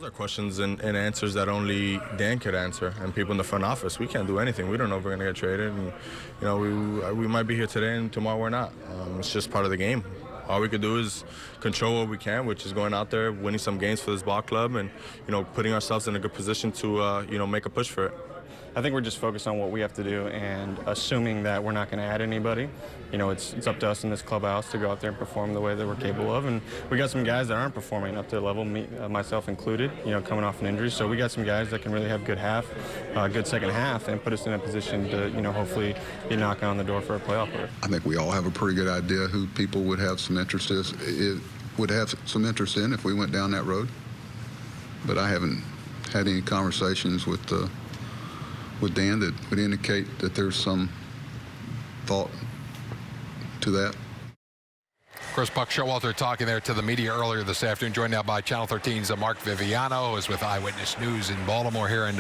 are questions and answers that only Dan could answer, and people in the front office. We can't do anything. We don't know if we're going to get traded, and we might be here today and tomorrow we're not. It's just part of the game. All we could do is control what we can, which is going out there, winning some games for this ball club, and putting ourselves in a good position to make a push for it. I think we're just focused on what we have to do, and assuming that we're not going to add anybody. It's up to us in this clubhouse to go out there and perform the way that we're capable of. And we got some guys that aren't performing up to the level, myself included, coming off an injury. So we got some guys that can really have good second half, and put us in a position to, hopefully be knocking on the door for a playoff berth. I think we all have a pretty good idea who people would have some interest in if we went down that road. But I haven't had any conversations with Dan that would indicate that there's some thought to that. Of course, Buck Showalter talking there to the media earlier this afternoon, joined now by Channel 13's Mark Viviano, who is with Eyewitness News in Baltimore here. And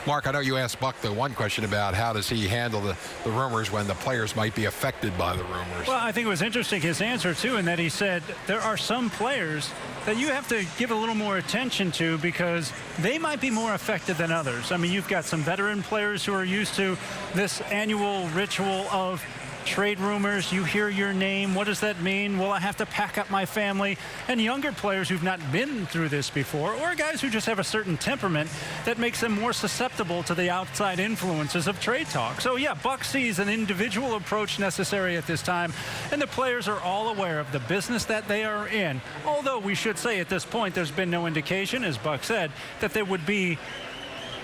Mark, I know you asked Buck the one question about how does he handle the rumors when the players might be affected by the rumors. Well, I think it was interesting, his answer, too, in that he said there are some players that you have to give a little more attention to because they might be more affected than others. I mean, you've got some veteran players who are used to this annual ritual of trade rumors. You hear your name. What does that mean? Will I have to pack up my family? And younger players who've not been through this before, or guys who just have a certain temperament that makes them more susceptible to the outside influences of trade talk. So yeah, Buck sees an individual approach necessary at this time, and the players are all aware of the business that they are in. Although we should say at this point there's been no indication, as Buck said, that there would be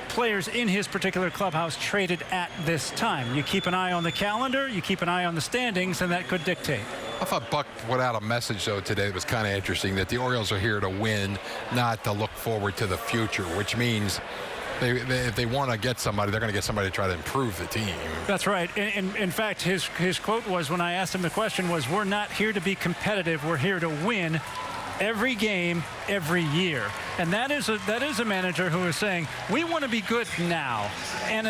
players in his particular clubhouse traded at this time. You keep an eye on the calendar, you keep an eye on the standings, and that could dictate. I thought Buck put out a message, though, today that was kind of interesting, that the Orioles are here to win, not to look forward to the future, which means if they want to get somebody, they're going to get somebody to try to improve the team. That's right. And in fact, his quote was, when I asked him the question, was, we're not here to be competitive, we're here to win every game, every year. And that is a manager who is saying, we want to be good now. And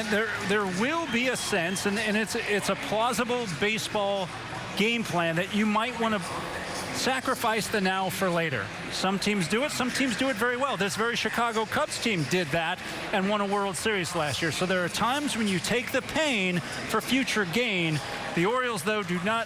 there will be a sense, and it's a plausible baseball game plan that you might want to sacrifice the now for later. Some teams do it. Some teams do it very well. This very Chicago Cubs team did that and won a World Series last year. So there are times when you take the pain for future gain. The Orioles, though, do not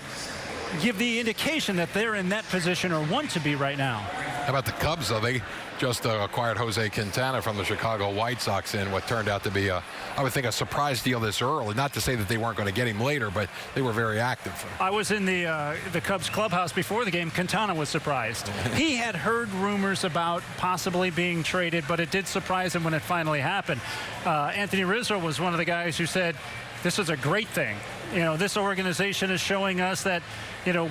give the indication that they're in that position or want to be right now. How about the Cubs, though? They just acquired Jose Quintana from the Chicago White Sox in what turned out to be, I would think, a surprise deal this early. Not to say that they weren't going to get him later, but they were very active. I was in the Cubs clubhouse before the game. Quintana was surprised. He had heard rumors about possibly being traded, but it did surprise him when it finally happened. Anthony Rizzo was one of the guys who said, this is a great thing. This organization is showing us that,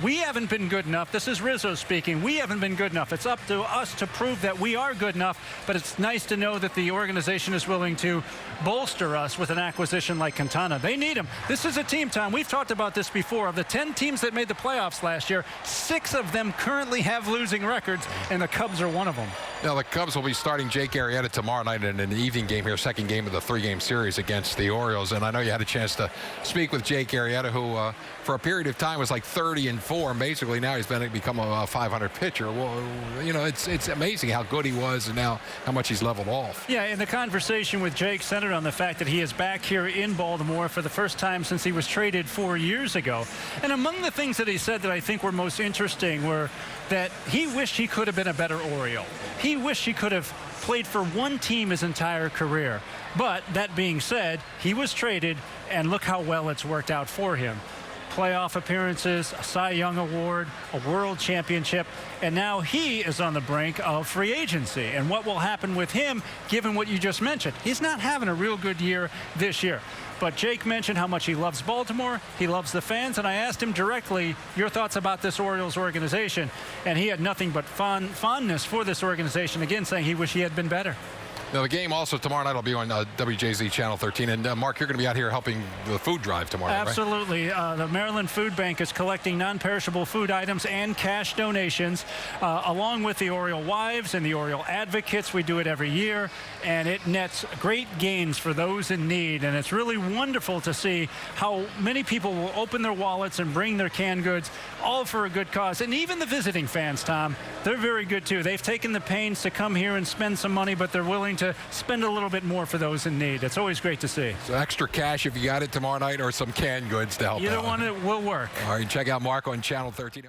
we haven't been good enough. This is Rizzo speaking. We haven't been good enough. It's up to us to prove that we are good enough, but it's nice to know that the organization is willing to bolster us with an acquisition like Quintana. They need him. This is a team, Tom. We've talked about this before. Of the 10 teams that made the playoffs last year, 6 of them currently have losing records, and the Cubs are one of them. Now, the Cubs will be starting Jake Arrieta tomorrow night in an evening game here, second game of the 3-game series against the Orioles. And I know you had a chance to speak with Jake Arrieta, who for a period of time was like 30-4, and basically now he's become a 500 pitcher. Well, it's amazing how good he was and now how much he's leveled off. Yeah, and the conversation with Jake centered on the fact that he is back here in Baltimore for the first time since he was traded 4 years ago. And among the things that he said that I think were most interesting were that he wished he could have been a better Oriole. He wished he could have played for one team his entire career. But that being said, he was traded, and look how well it's worked out for him. Playoff appearances, a Cy Young Award, a World Championship, and now he is on the brink of free agency. And what will happen with him, given what you just mentioned? He's not having a real good year this year. But Jake mentioned how much he loves Baltimore, he loves the fans, and I asked him directly your thoughts about this Orioles organization, and he had nothing but fondness for this organization, again saying he wished he had been better. Now, the game also tomorrow night will be on WJZ Channel 13. And, Mark, you're going to be out here helping the food drive tomorrow night, right? Absolutely. The Maryland Food Bank is collecting non-perishable food items and cash donations, along with the Oriole Wives and the Oriole Advocates. We do it every year, and it nets great gains for those in need. And it's really wonderful to see how many people will open their wallets and bring their canned goods, all for a good cause. And even the visiting fans, Tom, they're very good too. They've taken the pains to come here and spend some money, but they're willing to spend a little bit more for those in need. It's always great to see. So extra cash if you got it tomorrow night, or some canned goods to help out. Either one will work. All right, check out Mark on Channel 13.